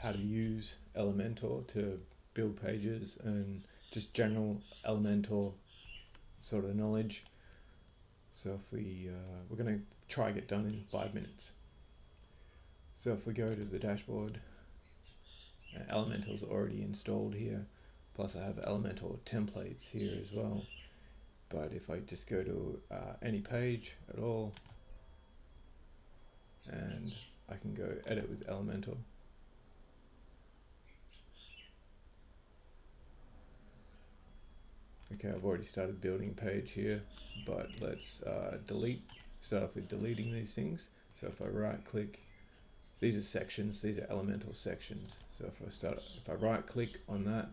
how to use Elementor to build pages and just general Elementor sort of knowledge. So if we're going to try get done in 5 minutes. So if we go to the dashboard, Elementor's already installed here. Plus I have Elementor templates here as well. But if I just go to any page at all, and I can go edit with Elementor. Okay, I've already started building a page here, but let's start off with deleting these things. So if I right click, these are sections, these are Elementor sections. So if I right click on that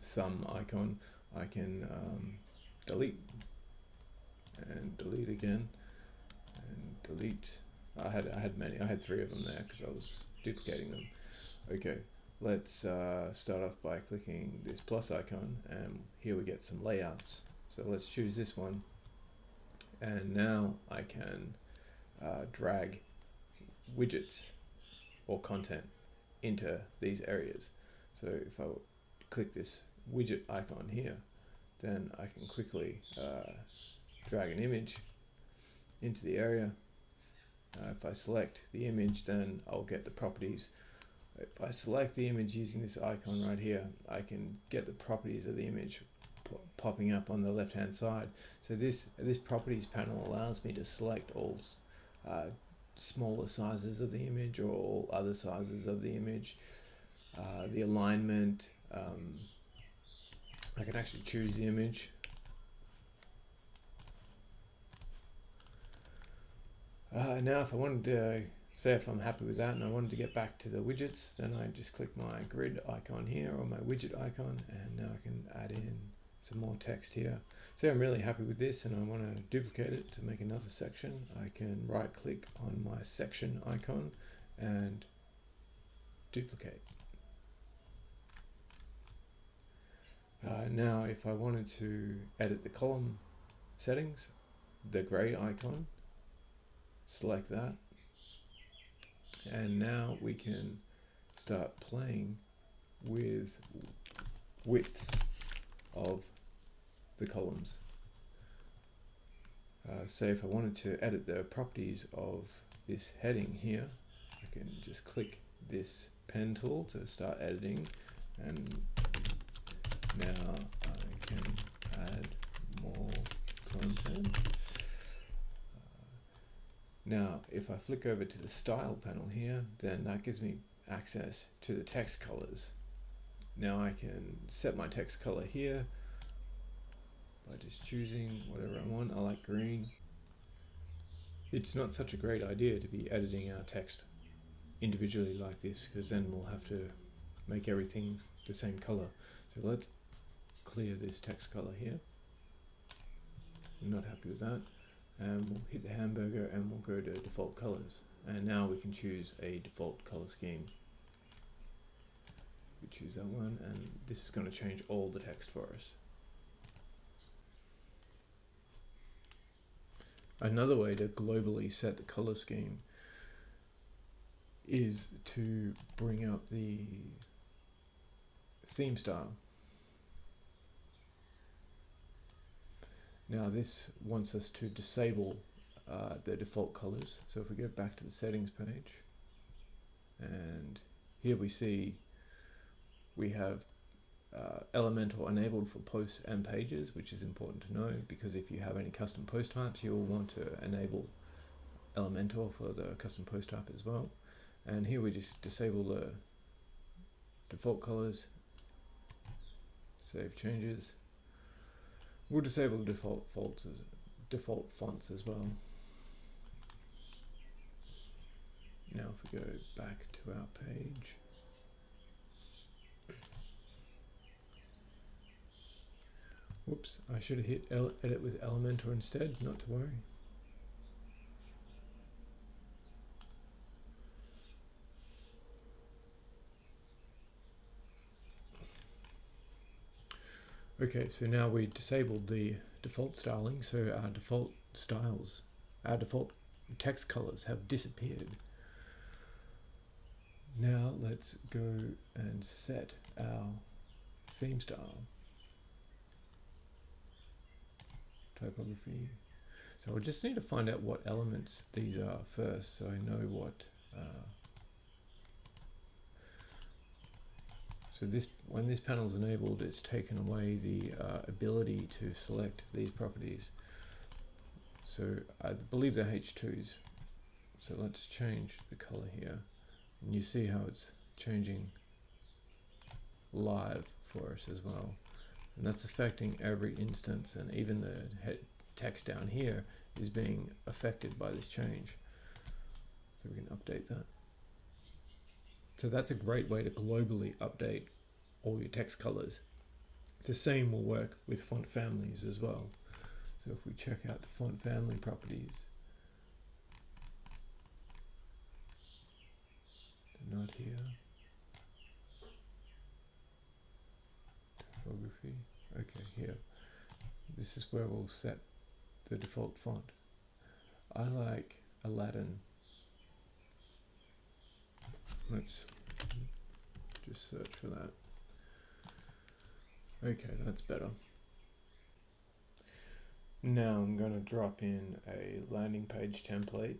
thumb icon, I can delete and delete again and delete. I had 3 of them there because I was duplicating them. Okay, let's start off by clicking this plus icon, and here we get some layouts. So let's choose this one, and now I can drag widgets or content into these areas. So if I click this widget icon here, then I can quickly drag an image into the area. If I select the image, then I'll get the properties. If I select the image using this icon right here, I can get the properties of the image popping up on the left hand side. So this properties panel allows me to select all smaller sizes of the image or all other sizes of the image, the alignment. I can actually choose the image. Now if I wanted to, say if I'm happy with that and I wanted to get back to the widgets, then I just click my grid icon here or my widget icon, and now I can add in some more text here. So I'm really happy with this and I want to duplicate it to make another section. I can right click on my section icon and duplicate. Now if I wanted to edit the column settings, the gray icon, select that, and now we can start playing with widths of the columns. Say if I wanted to edit the properties of this heading here, I can just click this pen tool to start editing, and now I can add more content. Now if I flick over to the style panel here, then that gives me access to the text colors. Now I can set my text color here by just choosing whatever I want. I like green. It's not such a great idea to be editing our text individually like this, because then we'll have to make everything the same color. So let's clear this text color here. I'm not happy with that. And we'll hit the hamburger and we'll go to default colors. And now we can choose a default color scheme. We choose that one, and this is going to change all the text for us. Another way to globally set the color scheme is to bring up the theme style. Now this wants us to disable the default colors. So if we go back to the settings page, and here we see we have Elementor enabled for posts and pages, which is important to know, because if you have any custom post types, you'll want to enable Elementor for the custom post type as well. And here we just disable the default colors, save changes. We'll disable the default fonts as well. Now if we go back to our page, whoops, I should have hit edit with Elementor instead, not to worry. Okay, so now we disabled the default styling, so our default styles, our default text colors have disappeared. let's go and set our theme style. Typography. So I just need to find out what elements these are first, so I know what. So this, when this panel is enabled, it's taken away the ability to select these properties. So I believe they're H2s. So let's change the color here, and you see how it's changing live for us as well. And that's affecting every instance, and even the text down here is being affected by this change. So we can update that. So that's a great way to globally update all your text colors. The same will work with font families as well. So if we check out the font family properties, they're not here. Typography, okay, here. This is where we'll set the default font. I like Aladdin. Let's just search for that. Okay, that's better. Now I'm going to drop in a landing page template.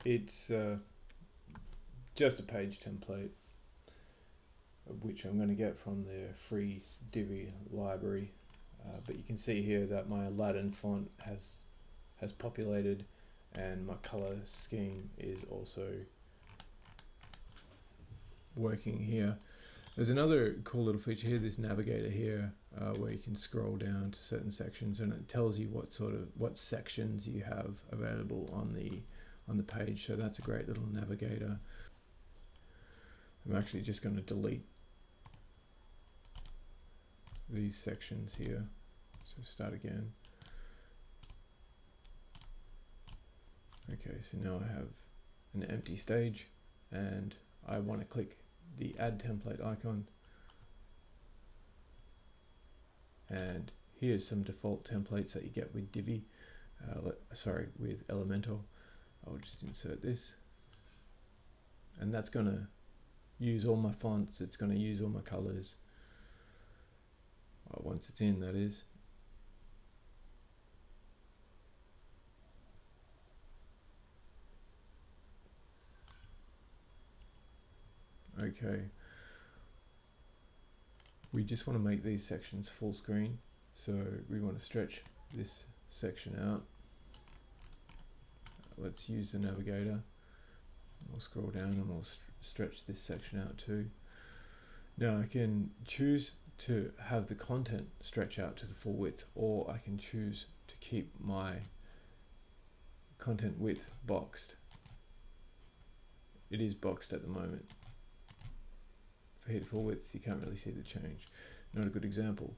It's just a page template, which I'm going to get from the free Divi library. But you can see here that my Aladdin font has populated, and my color scheme is also working here. There's another cool little feature here, this navigator here, where you can scroll down to certain sections, and it tells you what sections you have available on the page. So that's a great little navigator. I'm actually just going to delete these sections here. So start again. Okay, so now I have an empty stage, and I want to click the add template icon, and here's some default templates that you get with Divi, with Elementor. I'll just insert this, and that's going to use all my fonts, it's going to use all my colors, once it's in, that is. Okay, we just want to make these sections full screen, so we want to stretch this section out. Let's use the navigator. We'll scroll down and we'll stretch this section out too. Now I can choose to have the content stretch out to the full width, or I can choose to keep my content width boxed. It is boxed at the moment. If I hit full width, you can't really see the change. Not a good example.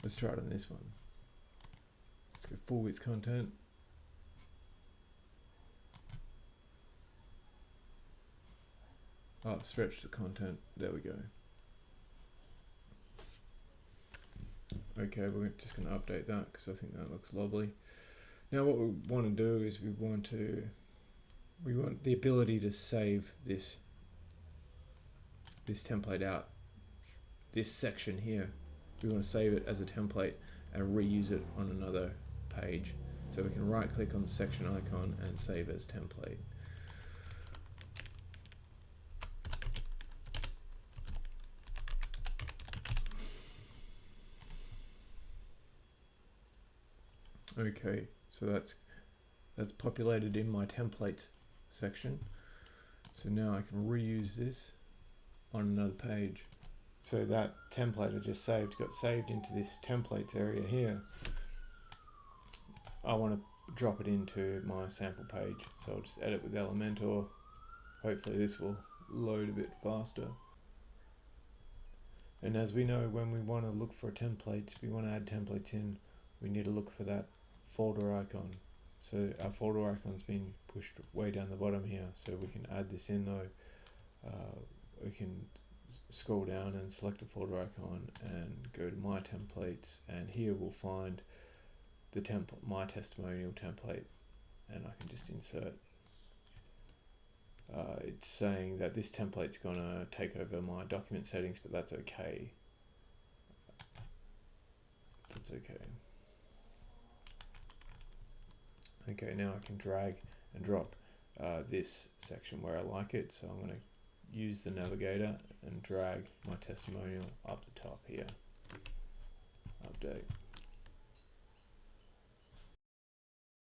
Let's try it on this one. Let's go full width content. Oh, stretch the content. There we go. Okay, we're just going to update that because I think that looks lovely. Now what we want to do is we want the ability to save this template out, this section here. We want to save it as a template and reuse it on another page. So we can right click on the section icon and save as template. Okay, so that's populated in my templates section. So now I can reuse this on another page. So that template I just saved got saved into this templates area here. I want to drop it into my sample page, so I'll just edit with Elementor. Hopefully this will load a bit faster. And as we know, when we want to look for templates, we want to add templates in, we need to look for that folder icon. So our folder icon's been pushed way down the bottom here, so we can add this in though. We can scroll down and select the folder icon and go to my templates, and here we'll find the my testimonial template, and I can just insert it's saying that this template's gonna take over my document settings, but that's okay. That's okay. Okay, now I can drag and drop this section where I like it. So I'm going to use the navigator and drag my testimonial up the top here. Update.